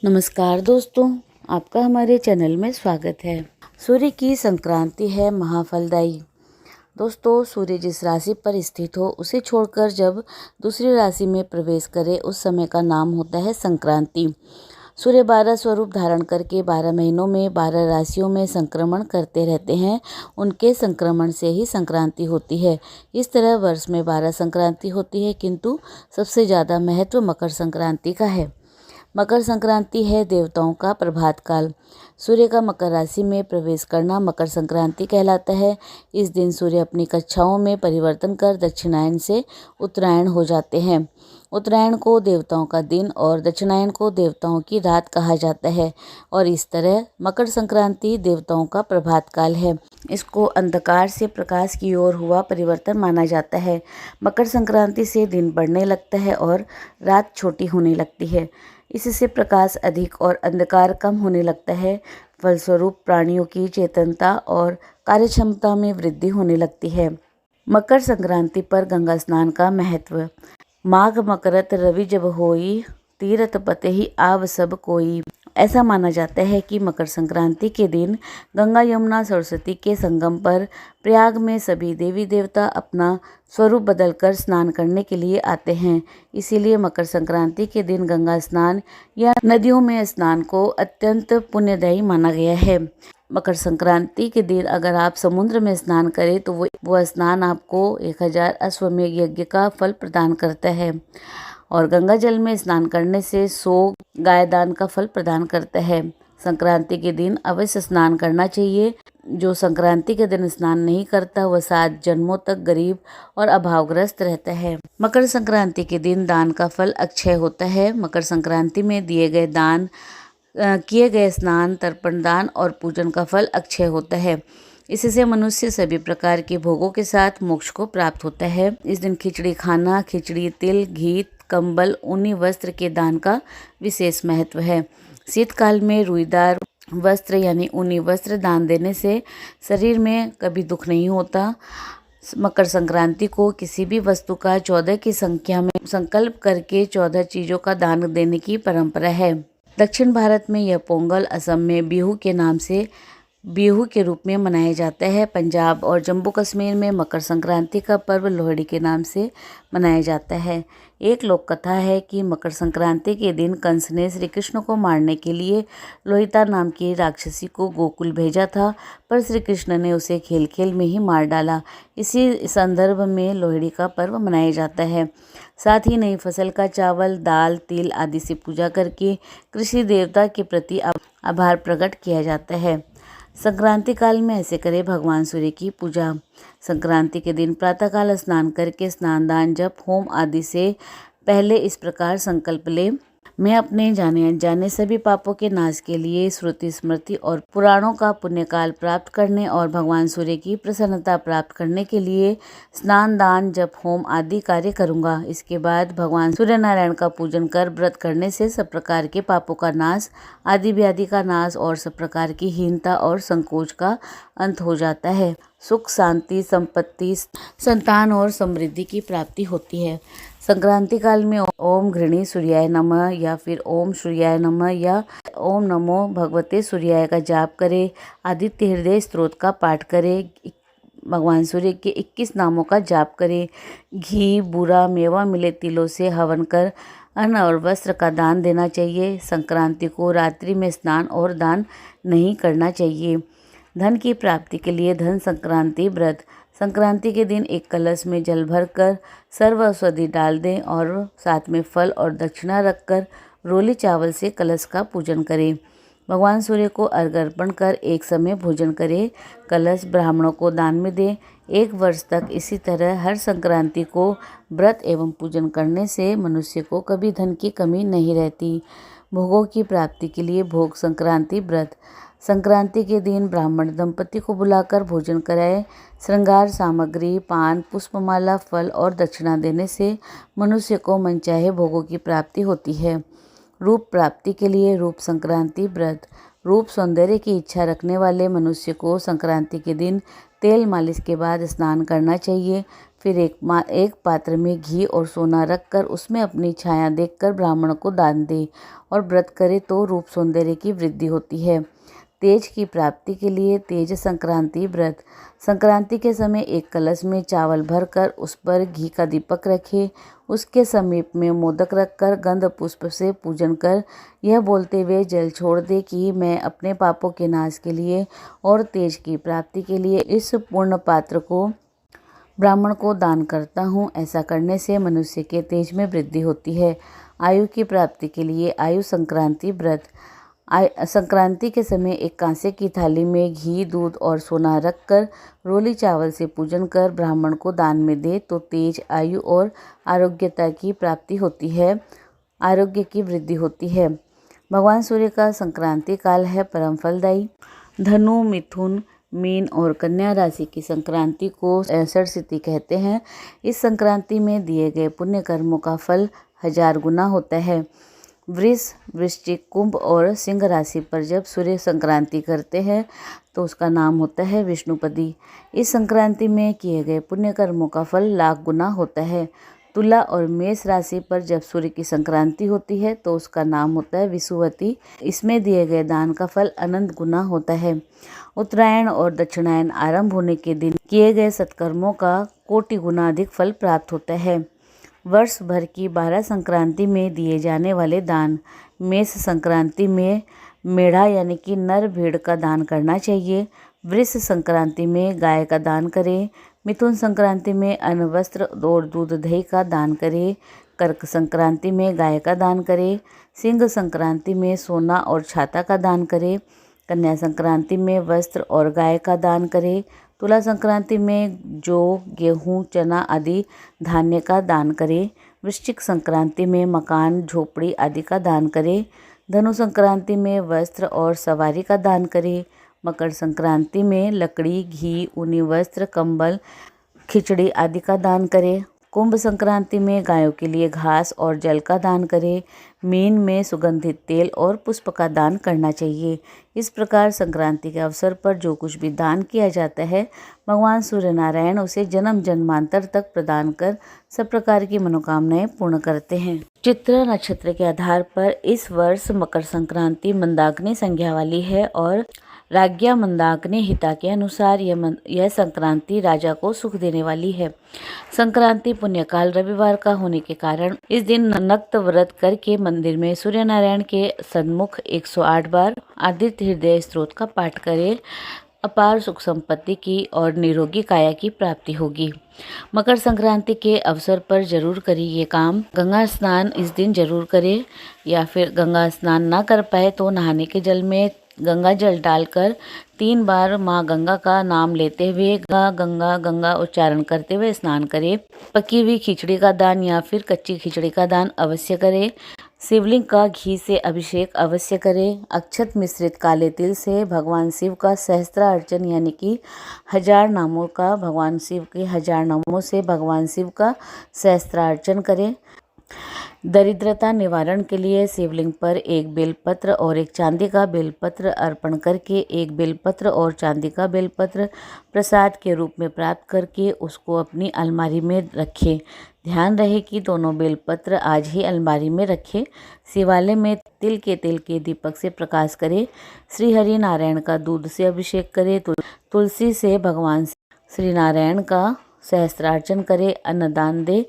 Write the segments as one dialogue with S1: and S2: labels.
S1: नमस्कार दोस्तों, आपका हमारे चैनल में स्वागत है। सूर्य की संक्रांति है महाफलदायी। दोस्तों, सूर्य जिस राशि पर स्थित हो उसे छोड़कर जब दूसरी राशि में प्रवेश करे उस समय का नाम होता है संक्रांति। सूर्य 12 स्वरूप धारण करके 12 महीनों में 12 राशियों में संक्रमण करते रहते हैं। उनके संक्रमण से ही संक्रांति होती है। इस तरह वर्ष में 12 संक्रांति होती है, किंतु सबसे ज़्यादा महत्व मकर संक्रांति का है। मकर संक्रांति है देवताओं का प्रभात काल। सूर्य का मकर राशि में प्रवेश करना मकर संक्रांति कहलाता है। इस दिन सूर्य अपनी कक्षाओं में परिवर्तन कर दक्षिणायन से उत्तरायण हो जाते हैं। उत्तरायण को देवताओं का दिन और दक्षिणायन को देवताओं की रात कहा जाता है और इस तरह मकर संक्रांति देवताओं का प्रभात काल है। इसको अंधकार से प्रकाश की ओर हुआ परिवर्तन माना जाता है। मकर संक्रांति से दिन बढ़ने लगता है और रात छोटी होने लगती है। इससे प्रकाश अधिक और अंधकार कम होने लगता है। फलस्वरूप प्राणियों की चेतनता और कार्यक्षमता में वृद्धि होने लगती है। मकर संक्रांति पर गंगा स्नान का महत्व। माघ मकरत रवि जब होई, तीरथ पते ही आव सब कोई। ऐसा माना जाता है कि मकर संक्रांति के दिन गंगा यमुना सरस्वती के संगम पर प्रयाग में सभी देवी देवता अपना स्वरूप बदलकर स्नान करने के लिए आते हैं। इसीलिए मकर संक्रांति के दिन गंगा स्नान या नदियों में स्नान को अत्यंत पुण्यदायी माना गया है। मकर संक्रांति के दिन अगर आप समुद्र में स्नान करें तो वह स्नान आपको 1000 अश्वमेध यज्ञ का फल प्रदान करता है और गंगा जल में स्नान करने से 100 गायदान का फल प्रदान करता है। संक्रांति के दिन अवश्य स्नान करना चाहिए। जो संक्रांति के दिन स्नान नहीं करता वह 7 जन्मों तक गरीब और अभावग्रस्त रहता है। मकर संक्रांति के दिन दान का फल अक्षय होता है। मकर संक्रांति में दिए गए दान, किए गए स्नान, तर्पण दान और पूजन का फल अक्षय होता है। इससे मनुष्य सभी प्रकार के भोगों के साथ मोक्ष को प्राप्त होता है। इस दिन खिचड़ी खाना, खिचड़ी, तिल, घी, कंबल, ऊनी वस्त्र के दान का विशेष महत्व है। शीतकाल में रुईदार वस्त्र यानी ऊनी वस्त्र दान देने से शरीर में कभी दुख नहीं होता। मकर संक्रांति को किसी भी वस्तु का 14 की संख्या में संकल्प करके 14 चीजों का दान देने की परंपरा है। दक्षिण भारत में यह पोंगल, असम में बिहू के नाम से बिहू के रूप में मनाया जाता है। पंजाब और जम्मू कश्मीर में मकर संक्रांति का पर्व लोहड़ी के नाम से मनाया जाता है। एक लोक कथा है कि मकर संक्रांति के दिन कंस ने श्री कृष्ण को मारने के लिए लोहिता नाम की राक्षसी को गोकुल भेजा था, पर श्री कृष्ण ने उसे खेल खेल में ही मार डाला। इसी संदर्भ में लोहड़ी का पर्व मनाया जाता है। साथ ही नई फसल का चावल, दाल, तिल आदि से पूजा करके कृषि देवता के प्रति आभार प्रकट किया जाता है। संक्रांति काल में ऐसे करें भगवान सूर्य की पूजा। संक्रांति के दिन प्रातःकाल स्नान करके स्नान, दान, जप, होम आदि से पहले इस प्रकार संकल्प ले, मैं अपने जाने अनजाने सभी पापों के नाश के लिए श्रुति, स्मृति और पुराणों का पुण्यकाल प्राप्त करने और भगवान सूर्य की प्रसन्नता प्राप्त करने के लिए स्नान, दान, जप, होम आदि कार्य करूंगा। इसके बाद भगवान सूर्य नारायण का पूजन कर व्रत करने से सब प्रकार के पापों का नाश, आदि व्याधि का नाश और सब प्रकार की हीनता और संकोच का अंत हो जाता है। सुख, शांति, संपत्ति, संतान और समृद्धि की प्राप्ति होती है। संक्रांति काल में ओम घृणी सूर्याय नमः या फिर ओम सूर्याय नमः या ओम नमो भगवते सूर्याय का जाप करें। आदित्य हृदय स्तोत्र का पाठ करें। भगवान सूर्य के 21 नामों का जाप करें। घी, बूरा, मेवा मिले तिलों से हवन कर अन्न और वस्त्र का दान देना चाहिए। संक्रांति को रात्रि में स्नान और दान नहीं करना चाहिए। धन की प्राप्ति के लिए धन संक्रांति व्रत। संक्रांति के दिन एक कलश में जल भरकर सर्व औषधि डाल दें और साथ में फल और दक्षिणा रखकर रोली चावल से कलश का पूजन करें। भगवान सूर्य को अर्घ्य अर्पण कर एक समय भोजन करें। कलश ब्राह्मणों को दान में दें। 1 वर्ष तक इसी तरह हर संक्रांति को व्रत एवं पूजन करने से मनुष्य को कभी धन की कमी नहीं रहती। भोगों की प्राप्ति के लिए भोग संक्रांति व्रत। संक्रांति के दिन ब्राह्मण दंपति को बुलाकर भोजन कराए। श्रृंगार सामग्री, पान, पुष्पमाला, फल और दक्षिणा देने से मनुष्य को मनचाहे भोगों की प्राप्ति होती है। रूप प्राप्ति के लिए रूप संक्रांति व्रत। रूप सौंदर्य की इच्छा रखने वाले मनुष्य को संक्रांति के दिन तेल मालिश के बाद स्नान करना चाहिए। फिर एक पात्र में घी और सोना रखकर उसमें अपनी छाया देखकर ब्राह्मण को दान दे और व्रत करे तो रूप सौंदर्य की वृद्धि होती है। तेज की प्राप्ति के लिए तेज संक्रांति व्रत। संक्रांति के समय एक कलश में चावल भरकर उस पर घी का दीपक रखें। उसके समीप में मोदक रखकर गंध पुष्प से पूजन कर यह बोलते हुए जल छोड़ दे कि मैं अपने पापों के नाश के लिए और तेज की प्राप्ति के लिए इस पूर्ण पात्र को ब्राह्मण को दान करता हूँ। ऐसा करने से मनुष्य के तेज में वृद्धि होती है। आयु की प्राप्ति के लिए आयु संक्रांति व्रत। संक्रांति के समय एक कांसे की थाली में घी, दूध और सोना रखकर रोली चावल से पूजन कर ब्राह्मण को दान में दे तो तेज, आयु और आरोग्यता की प्राप्ति होती है, आरोग्य की वृद्धि होती है। भगवान सूर्य का संक्रांति काल है परम फलदायी। धनु, मिथुन, मीन और कन्या राशि की संक्रांति को षष्ठी कहते हैं। इस संक्रांति में दिए गए पुण्य कर्मों का फल 1000 गुना होता है। वृष, वृश्चिक, कुंभ और सिंह राशि पर जब सूर्य संक्रांति करते हैं तो उसका नाम होता है विष्णुपदी। इस संक्रांति में किए गए पुण्य कर्मों का फल 1,00,000 गुना होता है। तुला और मेष राशि पर जब सूर्य की संक्रांति होती है तो उसका नाम होता है विषुवती। इसमें दिए गए दान का फल अनंत गुना होता है। उत्तरायण और दक्षिणायन आरंभ होने के दिन किए गए सत्कर्मों का कोटि गुना अधिक फल प्राप्त होता है। वर्ष भर की 12 संक्रांति में दिए जाने वाले दान। मेष संक्रांति में मेढ़ा यानी कि नर भेड़ का दान करना चाहिए। वृष संक्रांति में गाय का दान करें। मिथुन संक्रांति में अन्न, वस्त्र और दूध दही का दान करें। कर्क संक्रांति में गाय का दान करें। सिंह संक्रांति में सोना और छाता का दान करें। कन्या संक्रांति में वस्त्र और गाय का दान करें। तुला संक्रांति में जौ, गेहूँ, चना आदि धान्य का दान करें। वृश्चिक संक्रांति में मकान, झोपड़ी आदि का दान करें। धनु संक्रांति में वस्त्र और सवारी का दान करें। मकर संक्रांति में लकड़ी, घी, ऊनी वस्त्र, कंबल, खिचड़ी आदि का दान करें। कुंभ संक्रांति में गायों के लिए घास और जल का दान करें। मीन में सुगंधित तेल और पुष्प का दान करना चाहिए। इस प्रकार संक्रांति के अवसर पर जो कुछ भी दान किया जाता है भगवान सूर्य नारायण उसे जन्म जन्मांतर तक प्रदान कर सब प्रकार की मनोकामनाएं पूर्ण करते हैं। चित्र नक्षत्र के आधार पर इस वर्ष मकर संक्रांति मंदाकिनी संज्ञा वाली है और राज्ञा मंदाकिनी हिता के अनुसार यह संक्रांति राजा को सुख देने वाली है। संक्रांति पुण्यकाल रविवार का होने के कारण इस दिन नक्त व्रत करके मंदिर में सूर्य नारायण के सन्मुख 108 बार आदित्य हृदय स्तोत्र का पाठ करें। अपार सुख संपत्ति की और निरोगी काया की प्राप्ति होगी। मकर संक्रांति के अवसर पर जरूर करें ये काम। गंगा स्नान इस दिन जरूर करें, या फिर गंगा स्नान ना कर पाए तो नहाने के जल में गंगा जल डालकर 3 बार माँ गंगा का नाम लेते हुए गंगा गंगा उच्चारण करते हुए स्नान करें। पकी हुई खिचड़ी का दान या फिर कच्ची खिचड़ी का दान अवश्य करें। शिवलिंग का घी से अभिषेक अवश्य करें। अक्षत मिश्रित काले तिल से भगवान शिव का सहस्त्रार्चन यानी कि 1000 नामों का भगवान शिव के 1000 नामों से भगवान शिव का सहस्त्रार्चन करें। दरिद्रता निवारण के लिए शिवलिंग पर एक बेलपत्र और एक चांदी का बेलपत्र अर्पण करके एक बेलपत्र और चांदी का बेलपत्र प्रसाद के रूप में प्राप्त करके उसको अपनी अलमारी में रखें। ध्यान रहे कि दोनों बेलपत्र आज ही अलमारी में रखें। शिवालय में तिल के दीपक से प्रकाश करें। श्री हरि नारायण का दूध से अभिषेक करें। तुलसी से भगवान श्री नारायण का सहस्त्रार्चन करें। अन्नदान दे।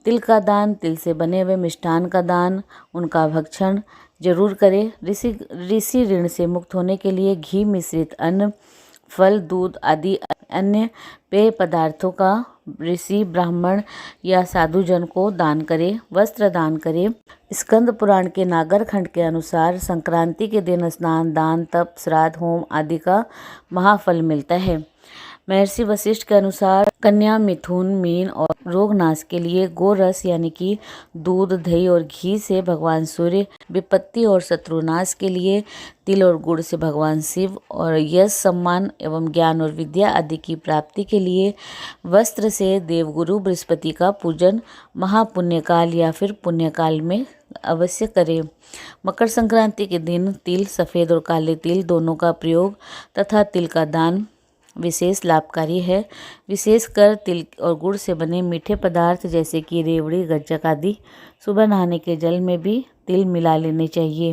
S1: तिल का दान, तिल से बने हुए मिष्ठान का दान, उनका भक्षण जरूर करें। ऋषि ऋण से मुक्त होने के लिए घी मिश्रित अन्न, फल, दूध आदि अन्य पेय पदार्थों का ऋषि, ब्राह्मण या साधु जन को दान करें। वस्त्र दान करें। स्कंद पुराण के नागर खंड के अनुसार संक्रांति के दिन स्नान, दान, तप, श्राद्ध, होम आदि का महाफल मिलता है। महर्षि वशिष्ठ के अनुसार कन्या, मिथुन, मीन और रोग नाश के लिए गोरस यानी कि दूध, दही और घी से भगवान सूर्य, विपत्ति और शत्रुनाश के लिए तिल और गुड़ से भगवान शिव और यश, सम्मान एवं ज्ञान और विद्या आदि की प्राप्ति के लिए वस्त्र से देवगुरु बृहस्पति का पूजन महापुण्यकाल या फिर पुण्यकाल में अवश्य करें। मकर संक्रांति के दिन तिल, सफ़ेद और काले तिल दोनों का प्रयोग तथा तिल का दान विशेष लाभकारी है। विशेषकर तिल और गुड़ से बने मीठे पदार्थ जैसे कि रेवड़ी, गज्जक आदि सुबह नहाने के जल में भी तिल मिला लेने चाहिए।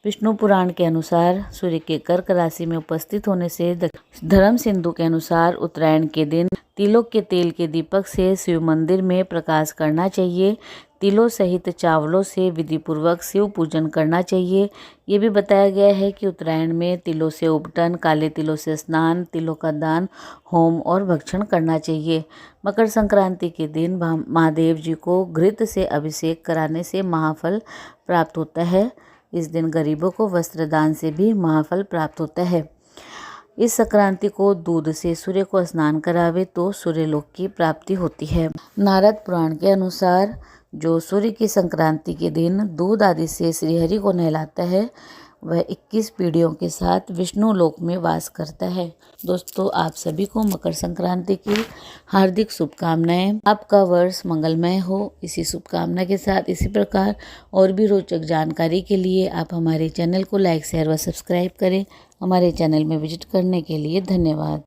S1: विष्णु पुराण के अनुसार सूर्य के कर्क राशि में उपस्थित होने से धर्म सिंधु के अनुसार उत्तरायण के दिन तिलों के तेल के दीपक से शिव मंदिर में प्रकाश करना चाहिए। तिलों सहित चावलों से विधि पूर्वक शिव पूजन करना चाहिए। ये भी बताया गया है कि उत्तरायण में तिलों से उपटन, काले तिलों से स्नान, तिलों का दान, होम और भक्षण करना चाहिए। मकर संक्रांति के दिन महादेव जी को घृत से अभिषेक कराने से महाफल प्राप्त होता है। इस दिन गरीबों को वस्त्र दान से भी महाफल प्राप्त होता है। इस संक्रांति को दूध से सूर्य को स्नान करावे तो सूर्यलोक की प्राप्ति होती है। नारद पुराण के अनुसार जो सूर्य की संक्रांति के दिन दूध आदि से श्रीहरि को नहलाता है वह 21 पीढ़ियों के साथ विष्णु लोक में वास करता है। दोस्तों, आप सभी को मकर संक्रांति की हार्दिक शुभकामनाएं। आपका वर्ष मंगलमय हो। इसी शुभकामना के साथ इसी प्रकार और भी रोचक जानकारी के लिए आप हमारे चैनल को लाइक, शेयर व सब्सक्राइब करें। हमारे चैनल में विजिट करने के लिए धन्यवाद।